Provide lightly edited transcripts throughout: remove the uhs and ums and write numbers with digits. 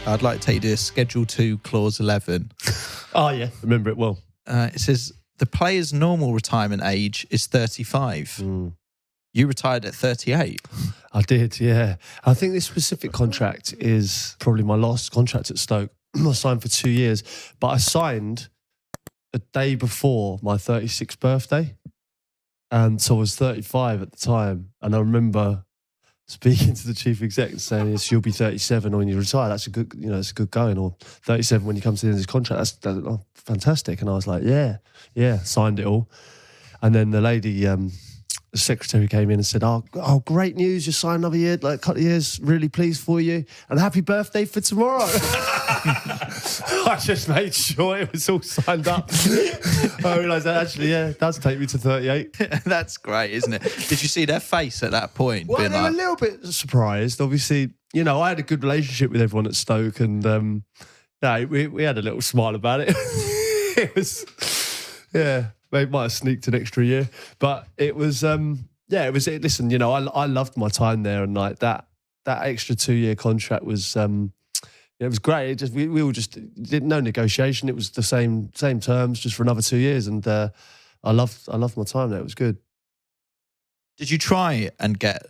I'd like to take you to Schedule 2, Clause 11. Oh, yeah. Remember it well. It says, the player's normal retirement age is 35. You retired at 38. I did, yeah. I think this specific contract is probably my last contract at Stoke. I signed for 2 years, but I signed a day before my 36th birthday. And so I was 35 at the time. And I remember speaking to the chief exec and saying, yes, you'll be 37 when you retire. That's a good, it's a good going. Or 37 when you come to the end of this contract. That's fantastic. And I was like, yeah, signed it all. And then the lady, the secretary came in and said, oh, great news. You signed another year, like a couple of years. Really pleased for you. And happy birthday for tomorrow. I just made sure it was all signed up. I realised that actually, it does take me to 38. That's great, isn't it? Did you see their face at that point? Well, they were a little bit surprised. Obviously, I had a good relationship with everyone at Stoke, and we had a little smile about it. It was, they might have sneaked an extra year, but it was, listen, I loved my time there, and like that extra 2 year contract was, it was great. It just we all just did no negotiation. It was the same terms, just for another 2 years, and I loved my time there. It was good. Did you try and get?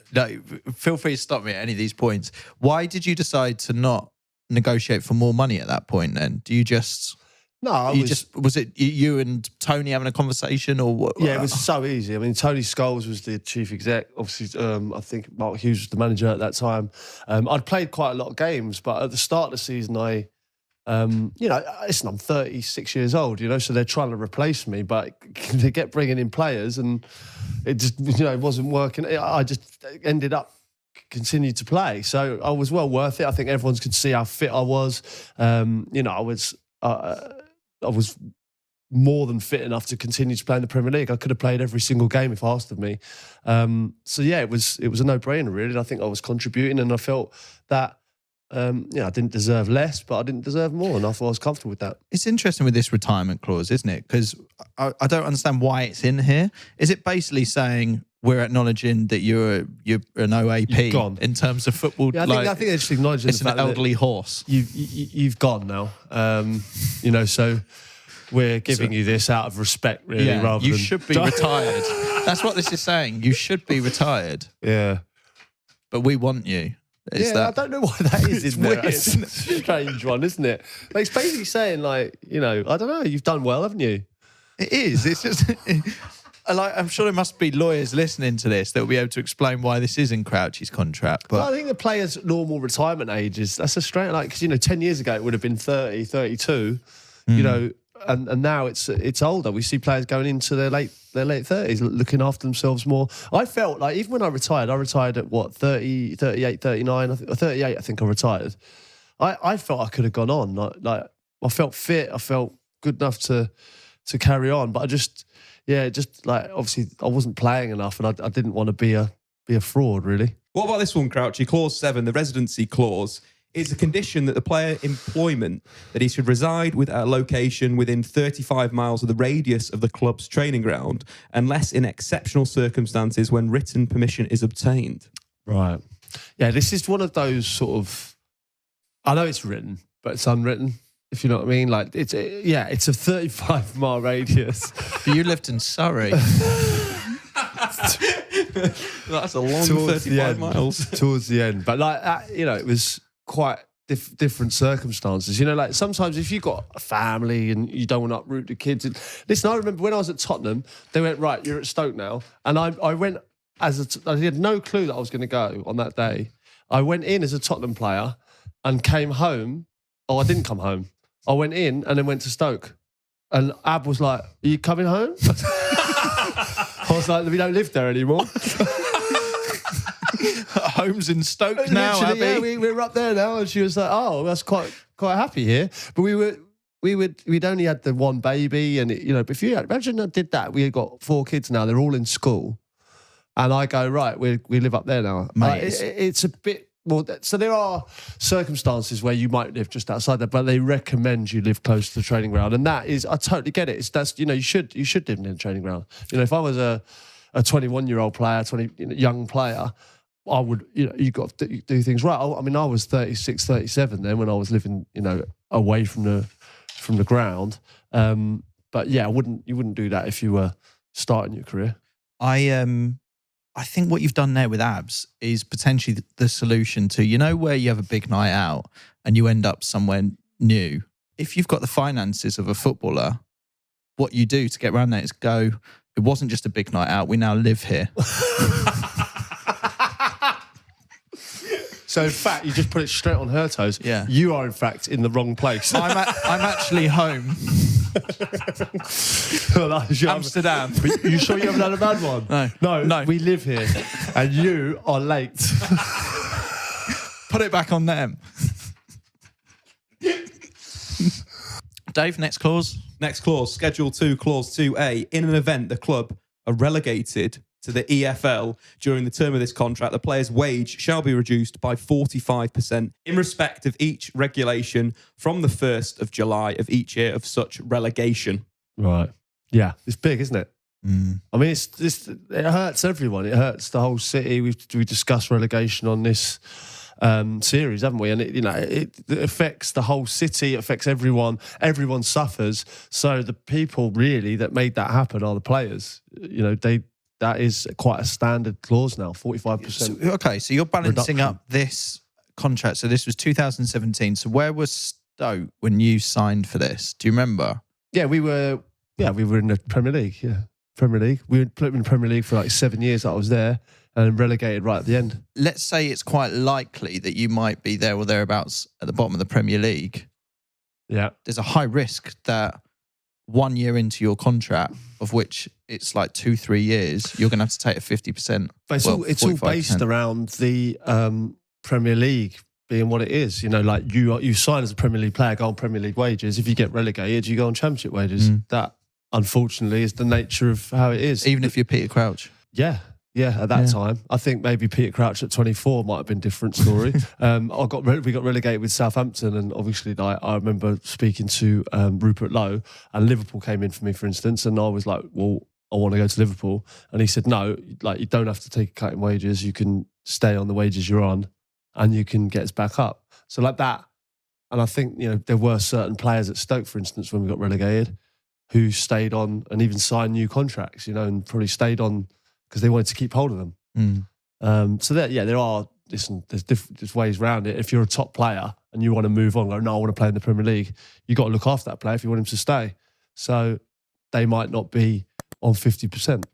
Feel free to stop me at any of these points. Why did you decide to not negotiate for more money at that point? Then do you just? No, was it you and Tony having a conversation, or what? Yeah, it was so easy. I mean, Tony Scholes was the chief exec. Obviously, I think Mark Hughes was the manager at that time. I'd played quite a lot of games, but at the start of the season, listen, I'm 36 years old, so they're trying to replace me, but they kept bringing in players, and it just, it wasn't working. I just ended up continued to play, so I was well worth it. I think everyone could see how fit I was. I was more than fit enough to continue to play in the Premier League. I could have played every single game if asked of me. It was a no-brainer, really. And I think I was contributing, and I felt that I didn't deserve less, but I didn't deserve more, and I thought I was comfortable with that. It's interesting with this retirement clause, isn't it? Because I don't understand why it's in here. Is it basically saying we're acknowledging that you're an OAP in terms of football? Yeah, I think they're just acknowledging it's the fact an elderly horse. You've gone now. So we're giving you this out of respect, really. Rather you than should be retired. That's what this is saying. You should be retired. Yeah, but we want you. I don't know why that is. It's weird. It's a strange one, isn't it? Like, it's basically saying, I don't know, you've done well, haven't you? It is. It's just I'm sure there must be lawyers listening to this that will be able to explain why this is in Crouchy's contract. But I think the player's normal retirement age that's a strange, because 10 years ago it would have been 30, 32, and now it's older. We see players going into their late 30s, looking after themselves more. I felt like, even when I retired at 30, 38, 39, 38 I think I retired. I felt I could have gone on. Like I felt fit, I felt good enough to carry on, but obviously I wasn't playing enough, and I didn't want to be a fraud, really. What about this one, Crouchy? Clause 7, the residency clause, is a condition that the player employment, that he should reside with a location within 35 miles of the radius of the club's training ground, unless in exceptional circumstances when written permission is obtained. Right. Yeah, this is one of those sort of, I know it's written, but it's unwritten, if you know what I mean. Like, it's a 35-mile radius. But you lived in Surrey. That's a long 35 miles. Towards the end. But it was quite different circumstances. Sometimes if you've got a family and you don't want to uproot the kids. Listen, I remember when I was at Tottenham, they went, right, you're at Stoke now. And I went I had no clue that I was going to go on that day. I went in as a Tottenham player and came home. Oh, I didn't come home. I went in and then went to Stoke. And Ab was like, are you coming home? I was like, we don't live there anymore. Home's in Stoke now, Abby. Yeah, we're up there now. And she was like, oh, that's quite happy here. But we'd only had the one baby, and but if you imagine I did that, we got 4 kids now. They're all in school, and I go, right, we live up there now. Mate, it's a bit more. So there are circumstances where you might live just outside there, but they recommend you live close to the training ground, and that is, I totally get it. You should live near the training ground. If I was a 21-year-old player, young player, I would, you got to do things right. I mean, I was 36, 37 then when I was living, away from the ground. But yeah, you wouldn't do that if you were starting your career. I think what you've done there with abs is potentially the solution to, where you have a big night out and you end up somewhere new. If you've got the finances of a footballer, what you do to get around that is go, it wasn't just a big night out, we now live here. So in fact, you just put it straight on her toes. Yeah. You are in fact in the wrong place. I'm actually home. Amsterdam. But you sure you haven't had a bad one? No. We live here, and you are late. Put it back on them. Dave, next clause. Next clause, Schedule 2, Clause 2A. In an event the club are relegated to the EFL during the term of this contract, the player's wage shall be reduced by 45% in respect of each regulation from the 1st of July of each year of such relegation. Right. Yeah. It's big, isn't it? Mm. I mean, it hurts everyone. It hurts the whole city. We discussed relegation on this series, haven't we? And it affects the whole city. It affects everyone. Everyone suffers. So the people really that made that happen are the players. That is quite a standard clause now, 45%. Okay, so you're balancing up this contract. So this was 2017. So where was Stoke when you signed for this? Do you remember? Yeah, we were in the Premier League. Yeah, Premier League. We were in the Premier League for like 7 years that I was there, and relegated right at the end. Let's say it's quite likely that you might be there or thereabouts at the bottom of the Premier League. Yeah, there's a high risk that 1 year into your contract, of which it's like 2-3 years, you're going to have to take a 50%. But it's all based around the Premier League being what it is. Like you sign as a Premier League player, go on Premier League wages. If you get relegated, you go on Championship wages. That, unfortunately, is the nature of how it is. Even if you're Peter Crouch. Yeah. At that time, I think maybe Peter Crouch at 24 might have been a different story. We got relegated with Southampton, and obviously, I remember speaking to Rupert Lowe, and Liverpool came in for me, for instance, and I was like, "Well, I want to go to Liverpool," and he said, "No, like you don't have to take a cut in wages. You can stay on the wages you're on, and you can get us back up." So like that, and I think there were certain players at Stoke, for instance, when we got relegated, who stayed on and even signed new contracts, and probably stayed on because they wanted to keep hold of them. So there's ways around it. If you're a top player and you want to move on, go, no, I want to play in the Premier League, you got to look after that player if you want him to stay. So they might not be on 50%,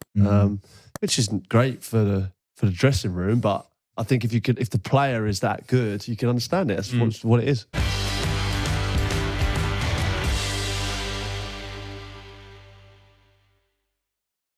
which isn't great for the dressing room. But I think if the player is that good, you can understand it. That's what it is.